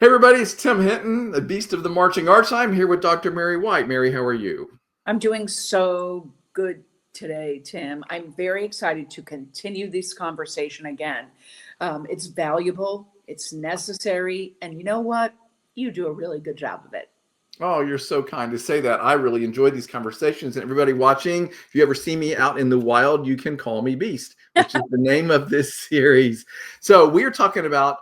Hey everybody, it's Tim Hinton, the Beast of the Marching Arts. I'm here with Dr. Mary White. Mary, how are you? I'm doing so good today, Tim. I'm very excited to continue this conversation again. It's valuable, it's necessary, and you know what? You do a really good job of it. Oh, you're so kind to say that. I really enjoy these conversations. And everybody watching, if you ever see me out in the wild, you can call me Beast, which is the name of this series. So we're talking about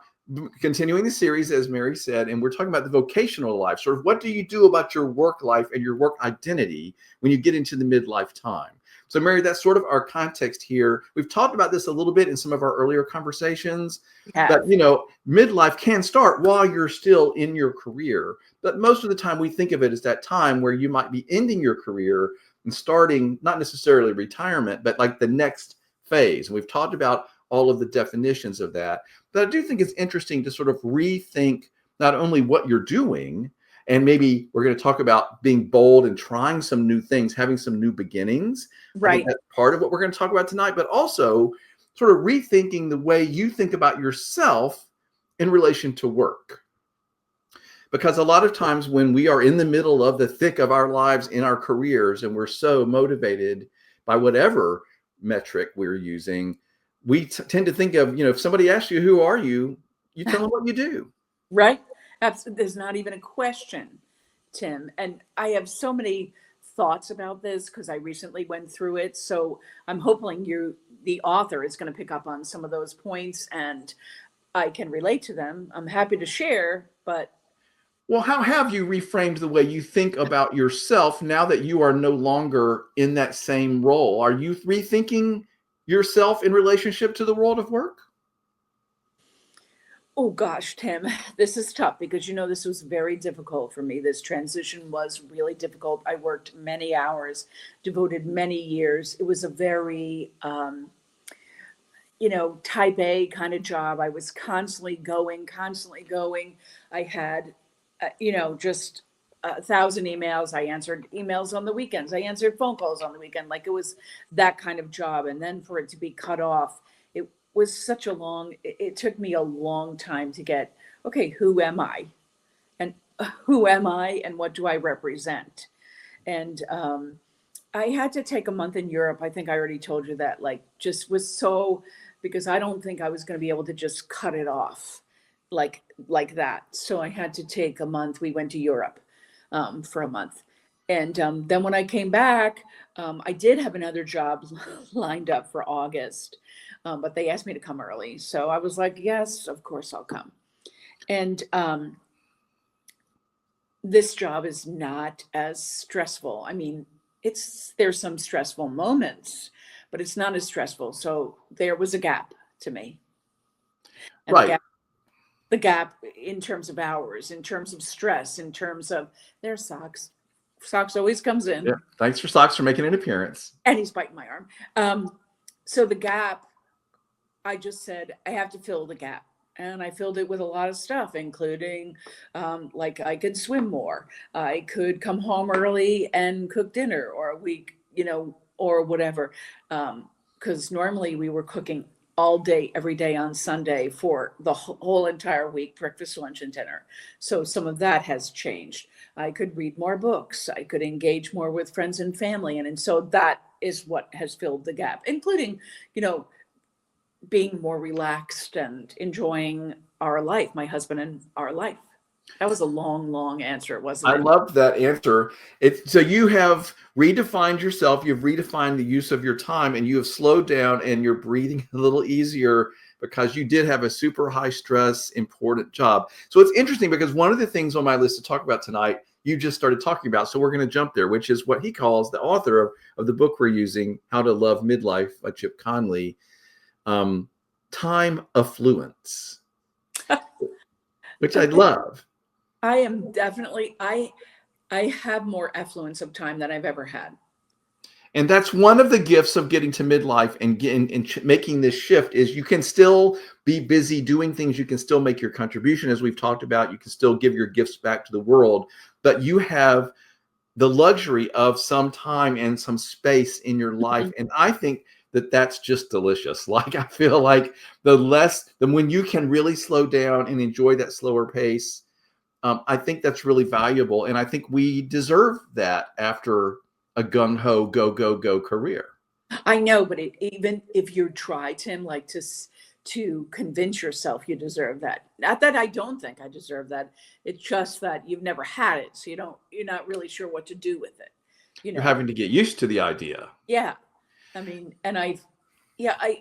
continuing the series, as Mary said, and we're talking about the vocational life. Sort of what do you do about your work life and your work identity when you get into the midlife time? So, Mary, that's sort of our context here. We've talked about this a little bit in some of our earlier conversations, Yeah. but midlife can start while you're still in your career. But most of the time, we think of it as that time where you might be ending your career and starting not necessarily retirement, but like the next phase. And we've talked about all of the definitions of that. But I do think it's interesting to sort of rethink not only what you're doing, and maybe we're going to talk about being bold and trying some new things, having some new beginnings. I think Right. that's part of what we're going to talk about tonight, but also sort of rethinking the way you think about yourself in relation to work. Because a lot of times when we are in the middle of the thick of our lives in our careers and we're so motivated by whatever metric we're using, we tend to think of, if somebody asks you, who are you? You tell them what you do. Right. Absolutely. There's not even a question, Tim. And I have so many thoughts about this because I recently went through it. So I'm hoping the author, is going to pick up on some of those points and I can relate to them. I'm happy to share, but Well, how have you reframed the way you think about yourself now that you are no longer in that same role? Are you rethinking yourself in relationship to the world of work? oh gosh, Tim, this is tough because this was very difficult for me. This transition was really difficult. I worked many hours, devoted many years. It was a very, type A kind of job. I was constantly going, constantly going. I had, just 1,000 emails. I answered emails on the weekends. I answered phone calls on the weekend. Like it was that kind of job. And then for it to be cut off, it was it took me a long time to get, okay, who am I? And who am I? And what do I represent? And I had to take a month in Europe. I think I already told you that, like, just was so, because I don't think I was going to be able to just cut it off like that. So I had to take a month. We went to Europe for a month. And then when I came back, I did have another job lined up for August, but they asked me to come early. So I was like, yes, of course I'll come. And this job is not as stressful. I mean, there's some stressful moments, but it's not as stressful. So there was a gap to me. And Right. the gap in terms of hours, in terms of stress, in terms of their socks. Socks always comes in. Yeah. Thanks for Socks for making an appearance. And he's biting my arm. So the gap, I just said, I have to fill the gap. And I filled it with a lot of stuff, including like I could swim more. I could come home early and cook dinner or a week, or whatever. Because normally we were cooking all day, every day on Sunday for the whole entire week, breakfast, lunch, and dinner. So some of that has changed. I could read more books. I could engage more with friends and family. And so that is what has filled the gap, including, being more relaxed and enjoying our life, my husband and our life. That was a long, long answer, wasn't I it? loved that answer. So you have redefined yourself, you've redefined the use of your time, and you have slowed down and you're breathing a little easier because you did have a super high stress, important job. So it's interesting because one of the things on my list to talk about tonight, you just started talking about. So we're going to jump there, which is what he calls, the author of the book we're using, How to Love Midlife by Chip Conley, time affluence, which I love. I am definitely, I have more affluence of time than I've ever had. And that's one of the gifts of getting to midlife and making this shift is you can still be busy doing things. You can still make your contribution, as we've talked about. You can still give your gifts back to the world, but you have the luxury of some time and some space in your life. Mhm. And I think that that's just delicious. Like, I feel like the when you can really slow down and enjoy that slower pace, I think that's really valuable. And I think we deserve that after a gung-ho, go, go, go career. I know, but even if you try, Tim, like to convince yourself you deserve that. Not that I don't think I deserve that. It's just that you've never had it, so you're not really sure what to do with it. You You're know? having to get used to the idea. Yeah. I mean, and I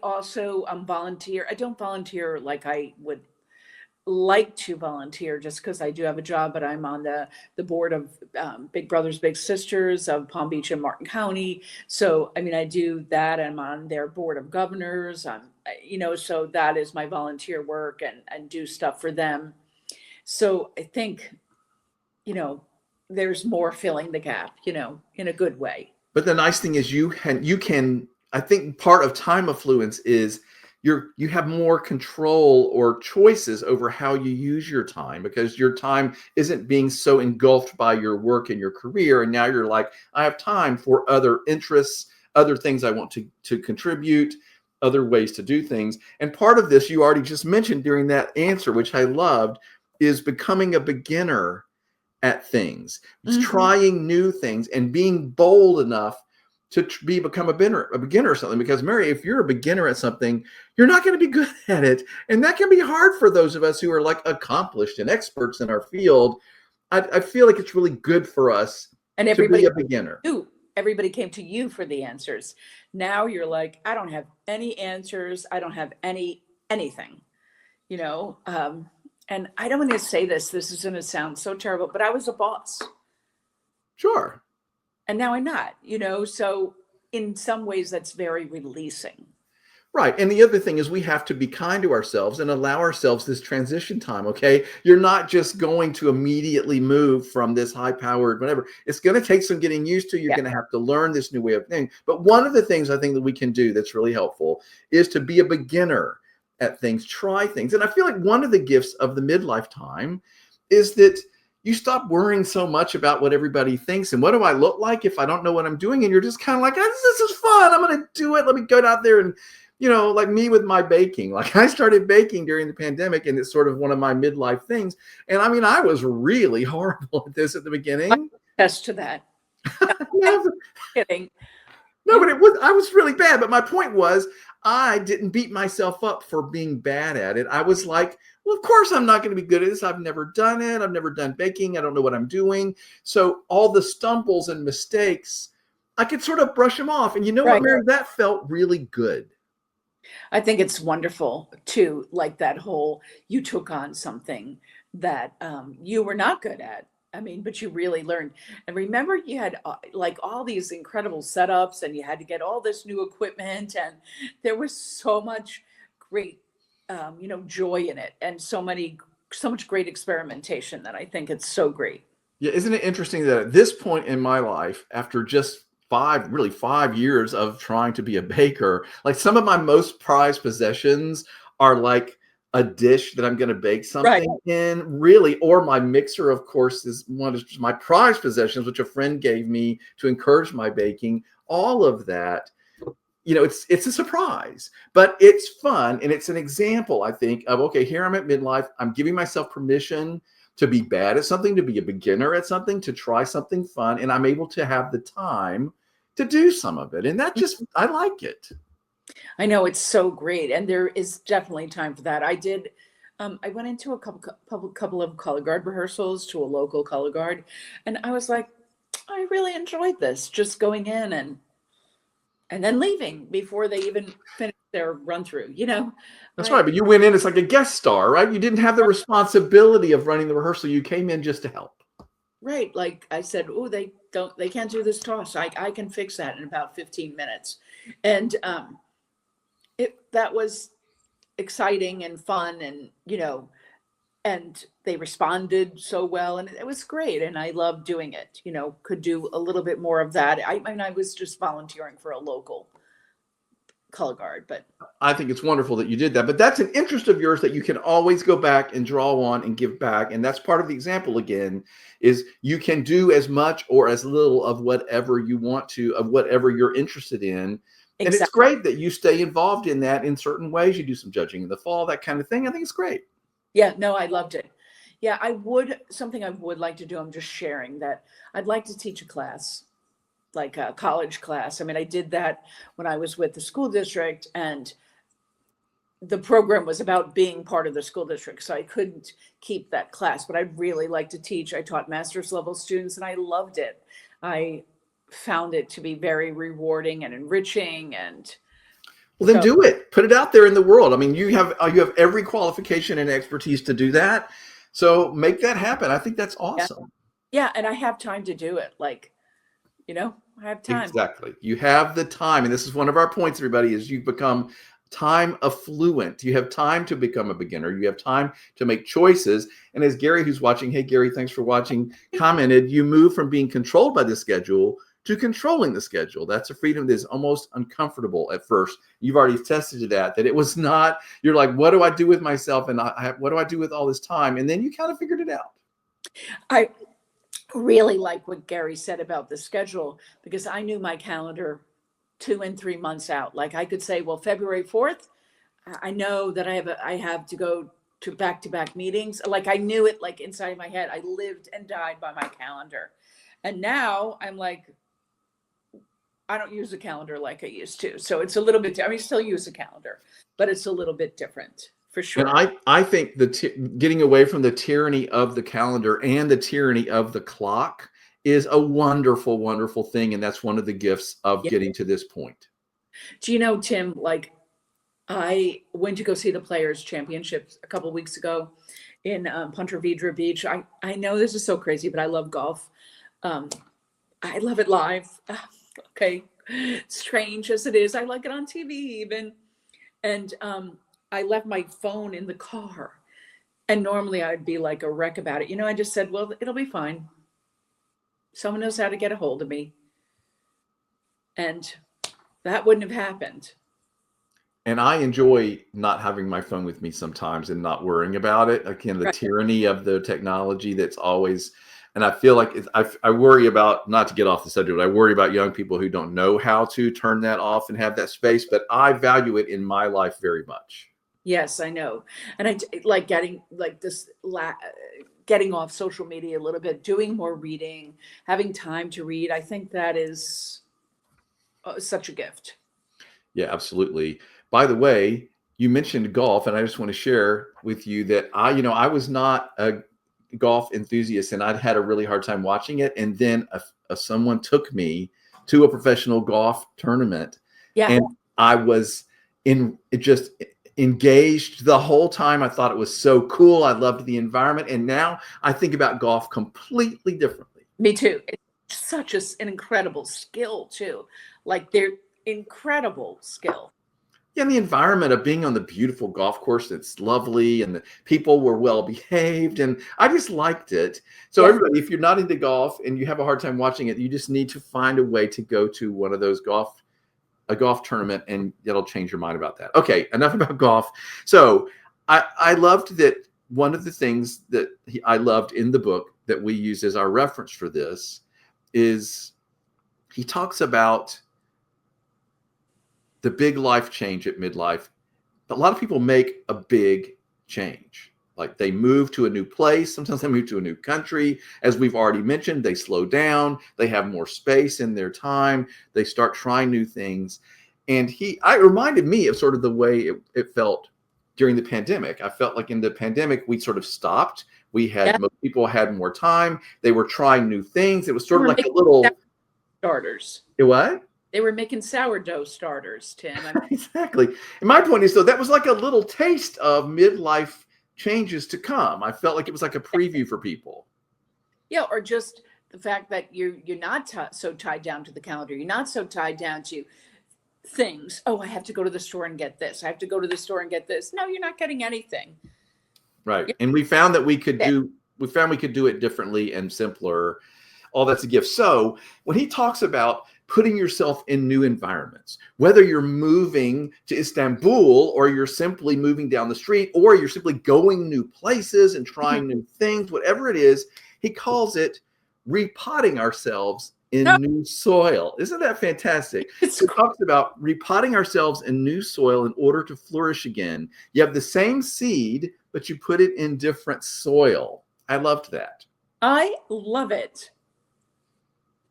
also volunteer. I don't volunteer like I would like to volunteer just because I do have a job, but I'm on the board of Big Brothers Big Sisters of Palm Beach and Martin County. So I mean, I do that. I'm on their board of governors. So that is my volunteer work and do stuff for them. So I think, you know, there's more filling the gap, in a good way. But the nice thing is I think part of time affluence is you have more control or choices over how you use your time, because your time isn't being so engulfed by your work and your career. And now you're like, I have time for other interests, other things I want to contribute, other ways to do things. And part of this you already just mentioned during that answer, which I loved, is becoming a beginner at things. It's Mhm. trying new things and being bold enough to become a beginner or something. Because Mary, if you're a beginner at something, you're not going to be good at it, and that can be hard for those of us who are like accomplished and experts in our field. I feel like it's really good for us And to be a beginner. everybody came to you for the answers. Now you're like, I don't have any answers. I don't have anything, you know. And I don't want to say this. This is going to sound so terrible, but I was a boss, Sure. and now I'm not. So in some ways, that's very releasing. Right. And the other thing is we have to be kind to ourselves and allow ourselves this transition time. Okay. You're not just going to immediately move from this high powered, whatever. It's going to take some getting used to. You're Yeah. going to have to learn this new way of thinking. But one of the things I think that we can do that's really helpful is to be a beginner at things, try things. And I feel like one of the gifts of the midlife time is that you stop worrying so much about what everybody thinks and what do I look like if I don't know what I'm doing. And you're just kind of like, this is fun. I'm going to do it. Let me go out there and like me with my baking. Like I started baking during the pandemic, and it's sort of one of my midlife things. And I mean, I was really horrible at this at the I beginning. attest to that. I'm Yeah, kidding. no, but I was really bad. But my point was, I didn't beat myself up for being bad at it. I was like, well, of course I'm not going to be good at this. I've never done it. I've never done baking. I don't know what I'm doing. So all the stumbles and mistakes, I could sort of brush them off. And you know what, Right. Mary? That felt really good. I think it's wonderful too, like that whole you took on something that you were not good at. I mean, but you really learned. And remember, you had like all these incredible setups, and you had to get all this new equipment, and there was so much great, joy in it, and so much great experimentation that I think it's so great. Yeah, isn't it interesting that at this point in my life, after just 5 years of trying to be a baker, like some of my most prized possessions are like a dish that I'm going to bake Right. something in, really, or my mixer, of course, is one of my prized possessions, which a friend gave me to encourage my baking. All of that, it's a surprise, but it's fun. And it's an example, I think, of, okay, here I'm at midlife. I'm giving myself permission to be bad at something, to be a beginner at something, to try something fun. And I'm able to have the time to do some of it. And I like it. I know it's so great, and there is definitely time for that. I went into a couple of color guard rehearsals to a local color guard, and I was like, I really enjoyed this, just going in and then leaving before they even finish their run through. That's I right. But you went in as like a guest star, right? You didn't have the responsibility of running the rehearsal. You came in just to help. right, like I said, oh, they can't do this toss. I can fix that in about 15 minutes, and that was exciting and fun, and and they responded so well, and it was great, and I loved doing it. Could do a little bit more of that. I mean, I was just volunteering for a local color guard, but I think it's wonderful that you did that. But that's an interest of yours that you can always go back and draw on and give back. And that's part of the example again, is you can do as much or as little of whatever you want to, of whatever you're interested in. And it's exactly. great that you stay involved in that in certain ways. You do some judging in the fall, that kind of thing. I think it's great. Yeah, no, I loved it. Yeah, something I would like to do, I'm just sharing that I'd like to teach a class, like a college class. I mean, I did that when I was with the school district, and the program was about being part of the school district. So I couldn't keep that class, but I'd really like to teach. I taught master's level students and I loved it. I found it to be very rewarding and enriching. And Well, then so, do it. Put it out there in the world. I mean, you have every qualification and expertise to do that. So make that happen. I think that's yeah. awesome. Yeah. And I have time to do it. Like, I have time. Exactly. You have the time. And this is one of our points, everybody, is you become time affluent. You have time to become a beginner. You have time to make choices. And as Gary, who's watching, hey, Gary, thanks for watching, commented, you move from being controlled by the schedule to controlling the schedule. That's a freedom that is almost uncomfortable at first. You've already tested that it was not, you're like, what do I do with myself? And what do I do with all this time? And then you kind of figured it out. I really like what Gary said about the schedule, because I knew my calendar 2 and 3 months out. Like I could say, well, February 4th, I know that I have to go to back meetings. Like I knew it like inside my head. I lived and died by my calendar. And now I'm like, I don't use a calendar like I used to. So it's a little bit, I mean, still use a calendar, but it's a little bit different for sure. And I think getting away from the tyranny of the calendar and the tyranny of the clock is a wonderful, wonderful thing. And that's one of the gifts of Yeah. getting to this point. Do you know, Tim, like I went to go see the Players Championships a couple weeks ago in Punta Vedra Beach. I know this is so crazy, but I love golf. I love it live. Okay, strange as it is, I like it on TV even. And I left my phone in the car, and normally I'd be like a wreck about it. I just said, well, it'll be fine. Someone knows how to get a hold of me. And that wouldn't have happened. And I enjoy not having my phone with me sometimes and not worrying about it. Again, the Right. tyranny of the technology that's always, and I feel like I worry about, not to get off the subject, but I worry about young people who don't know how to turn that off and have that space, but I value it in my life very much. Yes, I know. And I like getting like getting off social media a little bit, doing more reading, having time to read. I think that is such a gift. Yeah, absolutely. By the way, you mentioned golf, and I just want to share with you that I was not a golf enthusiast, and I'd had a really hard time watching it. And then someone took me to a professional golf tournament, Yeah. and I was just engaged the whole time. I thought it was so cool. I loved the environment, and now I think about golf completely differently. Me too. It's such an incredible skill too. Like they're incredible skill. Yeah, and the environment of being on the beautiful golf course, it's lovely, and the people were well behaved, and I just liked it. So Yeah. everybody, if you're not into golf and you have a hard time watching it, you just need to find a way to go to one of those a golf tournament, and it'll change your mind about that. Okay, enough about golf. So I loved that. One of the things that I loved in the book that we use as our reference for this is he talks about the big life change at midlife. A lot of people make a big change. Like they move to a new place. Sometimes they move to a new country. As we've already mentioned, they slow down. They have more space in their time. They start trying new things. And it reminded me of sort of the way it felt during the pandemic. I felt like in the pandemic, we sort of stopped. Most people had more time. They were trying new things. It was sort of like a little starters. What? They were making sourdough starters, Tim. Exactly. And my point is, though, that was like a little taste of midlife changes to come. I felt like it was like a preview for people. Yeah, or just the fact that you're not so tied down to the calendar. You're not so tied down to things. Oh, I have to go to the store and get this. I have to go to the store and get this. No, you're not getting anything. Right. And we found that we could do it differently and simpler. All that's a gift. So when he talks about putting yourself in new environments, whether you're moving to Istanbul or you're simply moving down the street or you're simply going new places and trying new things, whatever it is, he calls it repotting ourselves in new soil. Isn't that fantastic? He talks about repotting ourselves in new soil in order to flourish again. You have the same seed, but you put it in different soil. I loved that. I love it.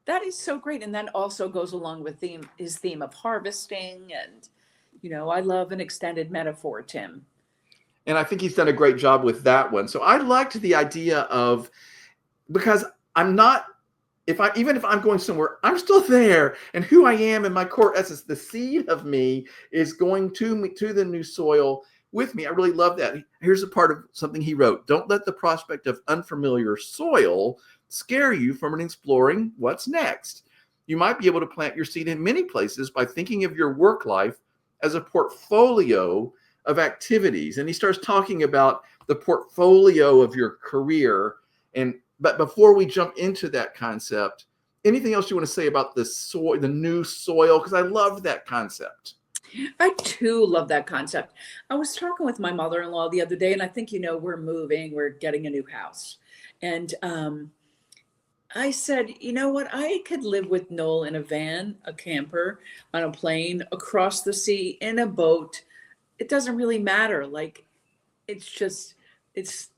That is so great. And that also goes along with his theme of harvesting. And, I love an extended metaphor, Tim. And I think he's done a great job with that one. So I liked the idea of, because I'm not, even if I'm going somewhere, I'm still there, and who I am in my core essence, the seed of me is going to the new soil with me. I really love that. Here's a part of something he wrote: don't let the prospect of unfamiliar soil scare you from exploring what's next. You might be able to plant your seed in many places by thinking of your work life as a portfolio of activities. And he starts talking about the portfolio of your career. But before we jump into that concept, anything else you want to say about the soil, the new soil? Because I love that concept. I too love that concept. I was talking with my mother-in-law the other day, and I think, we're moving, we're getting a new house. And I said, you know what? I could live with Noel in a van, a camper, on a plane, across the sea, in a boat. It doesn't really matter. Like, it's just, it's,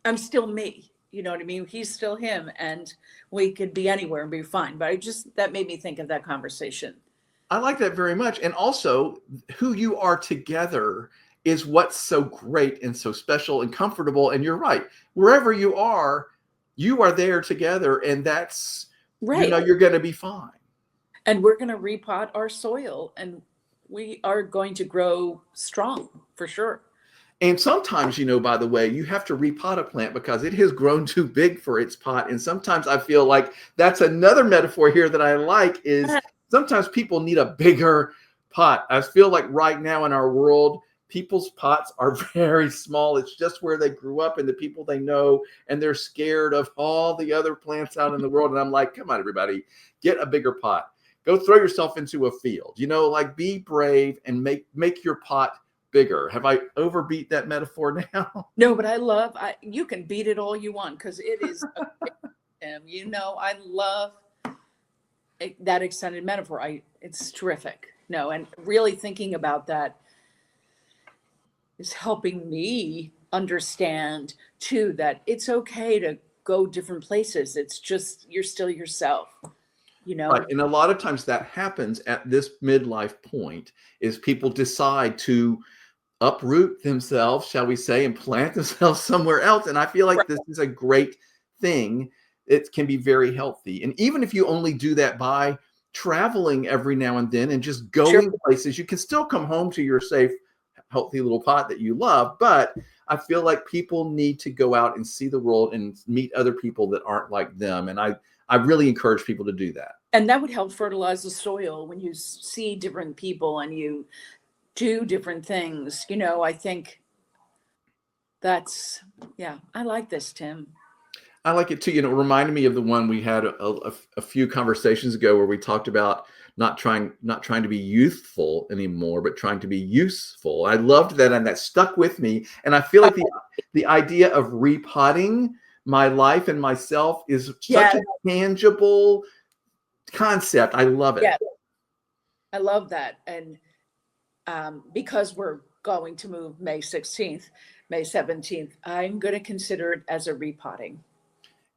I'm still me. You know what I mean? He's still him, and we could be anywhere and be fine. But that made me think of that conversation. I like that very much. And also, who you are together is what's so great and so special and comfortable. And you're right. Wherever you are there together. And that's, Right. You're going to be fine. And we're going to repot our soil, and we are going to grow strong for sure. And sometimes, by the way, you have to repot a plant because it has grown too big for its pot. And sometimes I feel like that's another metaphor here that I like, is sometimes people need a bigger pot. I feel like right now in our world, people's pots are very small. It's just where they grew up and the people they know, and they're scared of all the other plants out in the world. And I'm like, come on, everybody, get a bigger pot. Go throw yourself into a field, like be brave and make your pot bigger. Have I overbeat that metaphor now? No, but you can beat it all you want, because it is, I love that extended metaphor. It's terrific. No, and really thinking about that is helping me understand too, that it's okay to go different places. It's just, you're still yourself, Right. And a lot of times that happens at this midlife point, is people decide to uproot themselves, shall we say, and plant themselves somewhere else. And I feel like this is a great thing. It can be very healthy. And even if you only do that by traveling every now and then and just going places, you can still come home to your safe, healthy little pot that you love. But I feel like people need to go out and see the world and meet other people that aren't like them. And I really encourage people to do that. And that would help fertilize the soil when you see different people and you do different things. I think I like this, Tim. I like it too. It reminded me of the one we had a few conversations ago, where we talked about not trying to be youthful anymore, but trying to be useful. I loved that, and that stuck with me. And I feel like the idea of repotting my life and myself is such a tangible concept. I love it. Yeah, I love that. And because we're going to move May 16th, May 17th, I'm going to consider it as a repotting.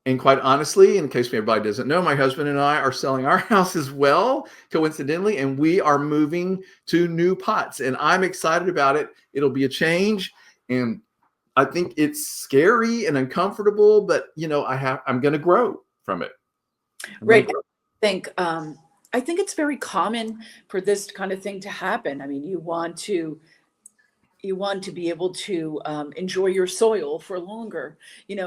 And quite honestly, in case everybody doesn't know, my husband and I are selling our house as well, coincidentally, and we are moving to new pots. And I'm excited about it. It'll be a change, and I think it's scary and uncomfortable, but I'm going to grow from it. Right. I think it's very common for this kind of thing to happen. I mean, you want to be able to enjoy your soil for longer,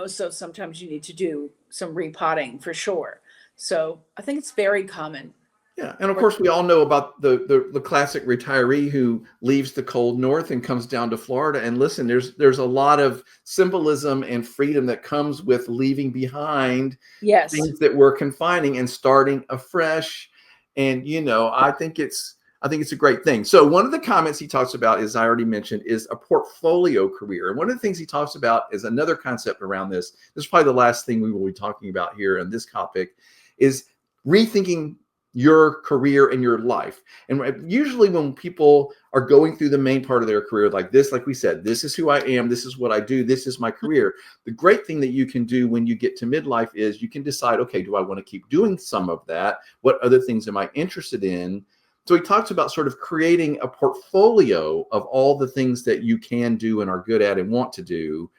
so sometimes you need to do some repotting for sure. So I think it's very common. Yeah. And of course, we all know about the classic retiree who leaves the cold north and comes down to Florida. And listen, there's a lot of symbolism and freedom that comes with leaving behind things that were confining and starting afresh. And, I think it's a great thing. So one of the comments he talks about, as I already mentioned, is a portfolio career. And one of the things he talks about is another concept around this. This is probably the last thing we will be talking about here on this topic, is rethinking your career and your life. And usually when people are going through the main part of their career like this, like we said, this is who I am, this is what I do, this is my career. The great thing that you can do when you get to midlife is you can decide, okay, do I want to keep doing some of that? What other things am I interested in? So he talks about sort of creating a portfolio of all the things that you can do and are good at and want to do.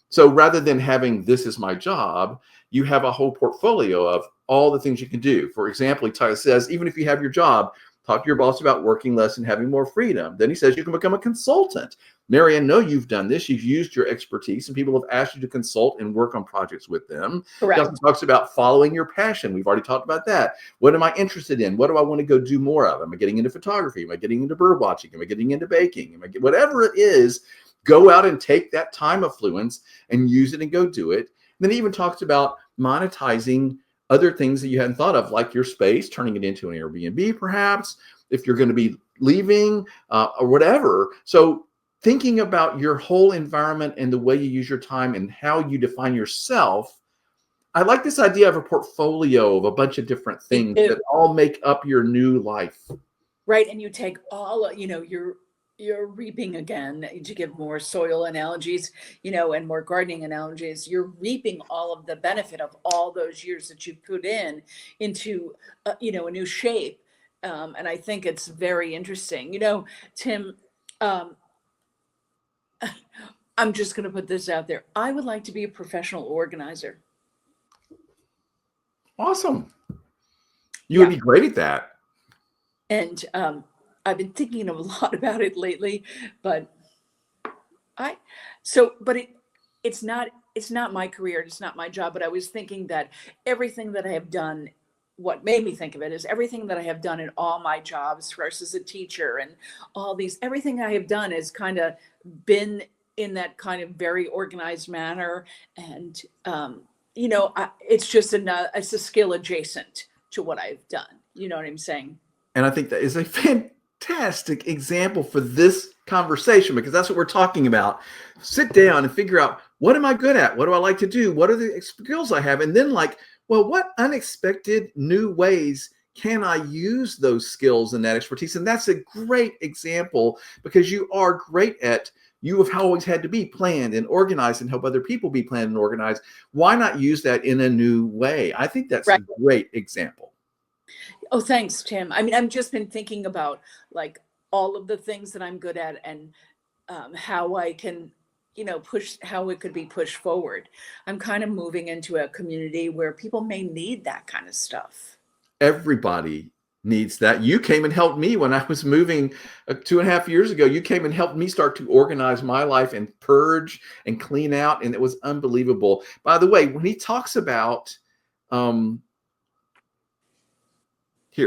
So rather than having this is my job, you have a whole portfolio of all the things you can do. For example, he says, even if you have your job, talk to your boss about working less and having more freedom. Then he says you can become a consultant. Marianne, know you've done this. You've used your expertise and people have asked you to consult and work on projects with them. Correct. He also talks about following your passion. We've already talked about that. What am I interested in? What do I want to go do more of? Am I getting into photography? Am I getting into bird watching? Am I getting into baking? Whatever it is, go out and take that time affluence and use it and go do it. And then he even talks about monetizing other things that you hadn't thought of, like your space, turning it into an Airbnb, perhaps, if you're going to be leaving or whatever. So thinking about your whole environment and the way you use your time and how you define yourself. I like this idea of a portfolio of a bunch of different things that all make up your new life. Right. And you take all, you're reaping again, to give more soil analogies, and more gardening analogies. You're reaping all of the benefit of all those years that you put into, a new shape. And I think it's very interesting. Tim, I'm just going to put this out there. I would like to be a professional organizer. Awesome. You would be great at that. And I've been thinking a lot about it lately, but it's not my career, it's not my job, but I was thinking that everything that I have done, what made me think of it is everything that I have done in all my jobs, first as a teacher and everything I have done has kind of been in that kind of very organized manner. And, it's just it's a skill adjacent to what I've done. You know what I'm saying? And I think that is a fantastic example for this conversation, because that's what we're talking about. Sit down and figure out, what am I good at? What do I like to do? What are the skills I have? And then what unexpected new ways can I use those skills and that expertise? And that's a great example, because you are great at, you have always had to be planned and organized and help other people be planned and organized. Why not use that in a new way? I think that's a great example. Oh, thanks, Tim. I mean, I've just been thinking about all of the things that I'm good at and how I can, how it could be pushed forward. I'm kind of moving into a community where people may need that kind of stuff. Everybody needs that. You came and helped me when I was moving 2.5 years ago. You came and helped me start to organize my life and purge and clean out. And it was unbelievable. By the way, when he talks about, he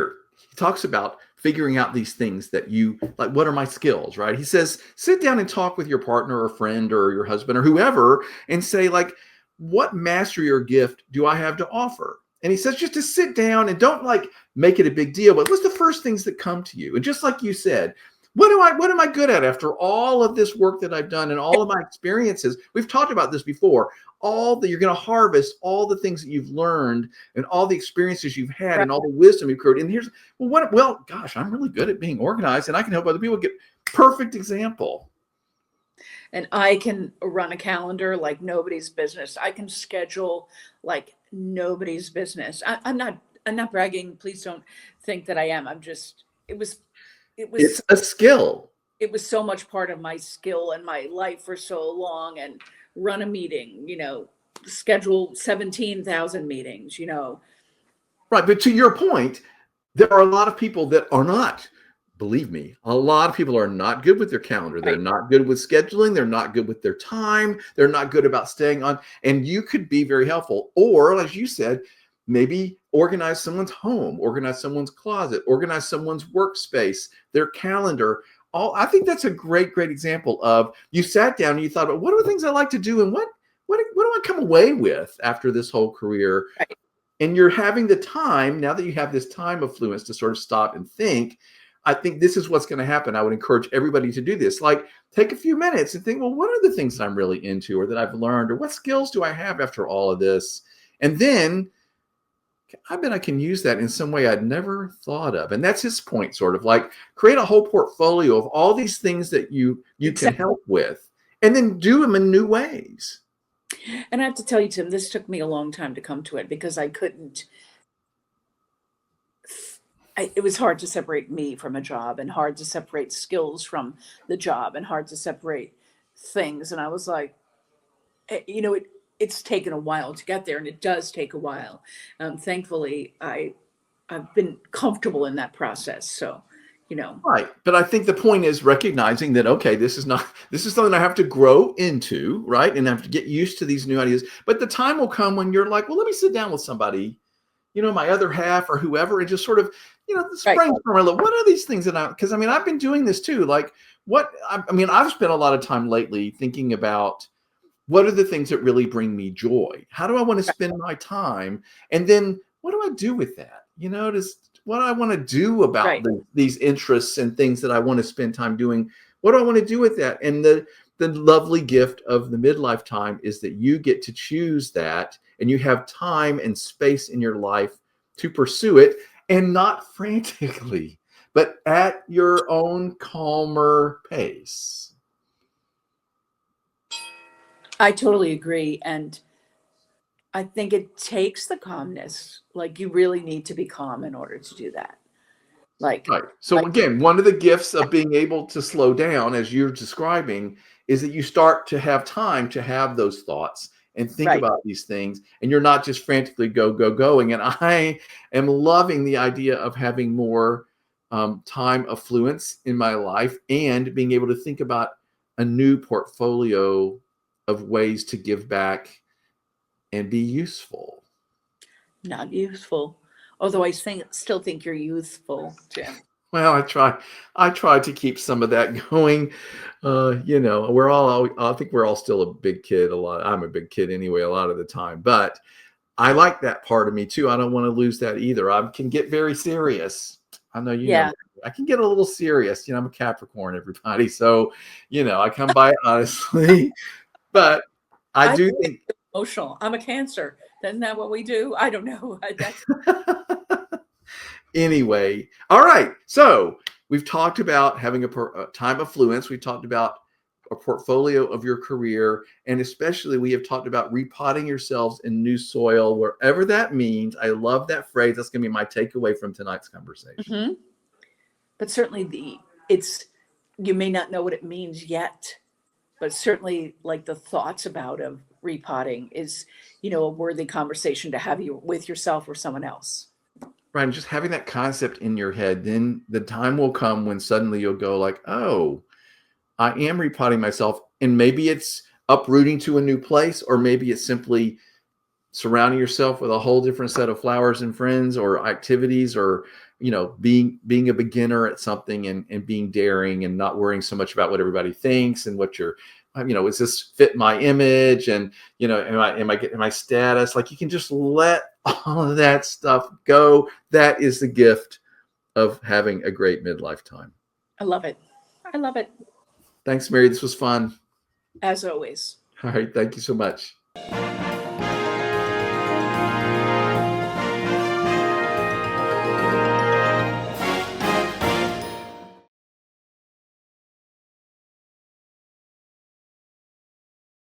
talks about figuring out these things that you like, what are my skills, right? He says, sit down and talk with your partner or friend or your husband or whoever and say, what mastery or gift do I have to offer? And he says, just to sit down and don't make it a big deal, but what's the first things that come to you? And just like you said, what am I good at after all of this work that I've done and all of my experiences? We've talked about this before. You're going to harvest all the things that you've learned and all the experiences you've had and all the wisdom you've created. And gosh, I'm really good at being organized and I can help other people get perfect example. And I can run a calendar like nobody's business. I can schedule like nobody's business. I'm not bragging. Please don't think that I am. It's a skill. It was so much part of my skill and my life for so long, and run a meeting, schedule 17,000 meetings, Right. But to your point, there are a lot of people that are not. Believe me, a lot of people are not good with their calendar. They're not good with scheduling. They're not good with their time. They're not good about staying on. And you could be very helpful. Or, as you said, maybe organize someone's home, organize someone's closet, organize someone's workspace, their calendar. I think that's a great, great example of, you sat down and you thought about, what are the things I like to do and what do I come away with after this whole career? Right. And you're having the time, now that you have this time affluence to sort of stop and think. I think this is what's going to happen. I would encourage everybody to do this. Take a few minutes and think, well, what are the things that I'm really into or that I've learned, or what skills do I have after all of this? And then I bet I can use that in some way I'd never thought of. And that's his point, sort of like create a whole portfolio of all these things that you can Exactly. help with, and then do them in new ways. And I have to tell you, Tim, this took me a long time to come to it because I couldn't. It was hard to separate me from a job, and hard to separate skills from the job, and hard to separate things. And I was like, it's taken a while to get there, and it does take a while. Thankfully, I've been comfortable in that process. So, you know, Right. But I think the point is recognizing that, okay, this is something I have to grow into, right? And I have to get used to these new ideas. But the time will come when you're like, well, let me sit down with somebody, my other half or whoever, and just sort of, just right, brainstorm a little. What are these things because I mean, I've been doing this too. Like I mean, I've spent a lot of time lately thinking about what are the things that really bring me joy? How do I want to spend my time? And then what do I do with that? What do I want to do about right. these interests and things that I want to spend time doing? What do I want to do with that? And the lovely gift of the midlife time is that you get to choose that, and you have time and space in your life to pursue it, and not frantically, but at your own calmer pace. I totally agree. And I think it takes the calmness. Like, you really need to be calm in order to do that. Like, Right. So again, one of the gifts of being able to slow down, as you're describing, is that you start to have time to have those thoughts and think right. about these things, and you're not just frantically going. And I am loving the idea of having more time affluence in my life, and being able to think about a new portfolio of ways to give back and be useful. Not useful. Although still think you're youthful, Jim. Well, I try to keep some of that going. I think we're all still a big kid a lot. I'm a big kid anyway, a lot of the time, but I like that part of me too. I don't want to lose that either. I can get very serious. I know, Yeah. I can get a little serious. I'm a Capricorn, everybody. So, I come by it honestly, but I I do think. emotional. I'm a Cancer. Isn't that what we do? I don't know. That's Anyway, all right. So we've talked about having a time affluence. We've talked about a portfolio of your career. And especially we have talked about repotting yourselves in new soil, wherever that means. I love that phrase. That's going to be my takeaway from tonight's conversation. Mhm. But certainly it's you may not know what it means yet, but certainly like the thoughts about of repotting is, a worthy conversation to have you with yourself or someone else. Right. And just having that concept in your head, then the time will come when suddenly you'll go like, oh, I am repotting myself. And maybe it's uprooting to a new place, or maybe it's simply surrounding yourself with a whole different set of flowers and friends or activities, or being a beginner at something, and being daring, and not worrying so much about what everybody thinks, and what you're is this fit my image, and am I getting my status? Like, you can just let all of that stuff go. That is the gift of having a great midlife time. I love it. I love it. Thanks, Mary. This was fun. As always. All right, thank you so much.